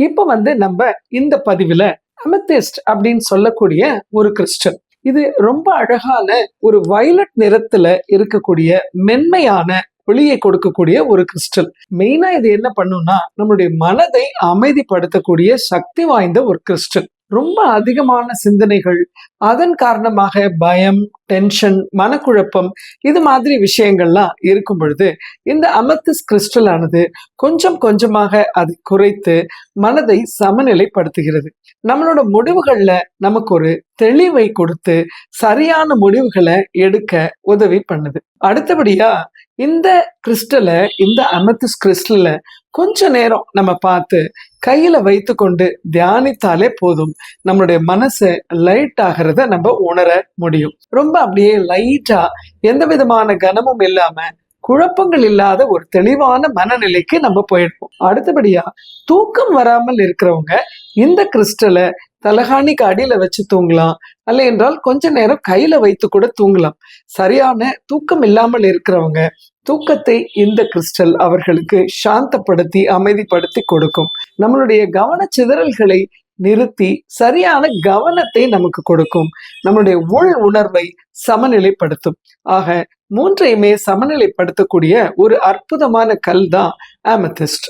இப்ப நம்ம இந்த பதிவுல அமெத்திஸ்ட் அப்படின்னு சொல்லக்கூடிய ஒரு கிறிஸ்டல். இது ரொம்ப அழகான ஒரு வயலட் நிறத்துல இருக்கக்கூடிய மென்மையான ஒளியை கொடுக்கக்கூடிய ஒரு கிறிஸ்டல். மெயினா இது என்ன பண்ணும்னா நம்மளுடைய மனதை அமைதிப்படுத்தக்கூடிய சக்தி வாய்ந்த ஒரு கிறிஸ்டல். ரொம்ப அதிகமான சிந்தனைகள், அதன் காரணமாக பயம், டென்ஷன், மனக்குழப்பம் இது மாதிரி விஷயங்கள்லாம் இருக்கும் பொழுது இந்த அமெத்திஸ் கிறிஸ்டல் ஆனது கொஞ்சம் கொஞ்சமாக அதை குறைத்து மனதை சமநிலைப்படுத்துகிறது. நம்மளோட முடிவுகள்ல நமக்கு ஒரு தெளிவை கொடுத்து சரியான முடிவுகளை எடுக்க உதவி பண்ணுது. அடுத்தபடியா இந்த கிறிஸ்டலை, இந்த அமெத்திஸ் கிறிஸ்டலை கொஞ்ச நேரம் நம்ம பார்த்து கையில வைத்து கொண்டு தியானித்தாலே போதும், நம்மளுடைய மனசு லைட் ஆகிறத நம்ம உணர முடியும். ரொம்ப அப்படியே லைட்டா, எந்த விதமான கனமும் இல்லாம, குழப்பங்கள் இல்லாத ஒரு தெளிவான மனநிலைக்கு நம்ம போயிடுவோம். அடுத்தபடியா தூக்கம் வராமல் இருக்கிறவங்க இந்த கிறிஸ்டலை தலகாணிக்கு அடியில வச்சு தூங்கலாம், அல்ல என்றால் கொஞ்ச நேரம் கையில வைத்து கூட தூங்கலாம். சரியான தூக்கம் இல்லாமல் இருக்கிறவங்க தூக்கத்தை இந்த கிறிஸ்டல் அவர்களுக்கு சாந்தப்படுத்தி அமைதிப்படுத்தி கொடுக்கும். நம்மளுடைய கவன சிதறல்களை நிறுத்தி சரியான கவனத்தை நமக்கு கொடுக்கும். நம்மளுடைய உள் உணர்வை சமநிலைப்படுத்தும். ஆக மூன்றையுமே சமநிலைப்படுத்தக்கூடிய ஒரு அற்புதமான கல் தான் அமெத்திஸ்ட்.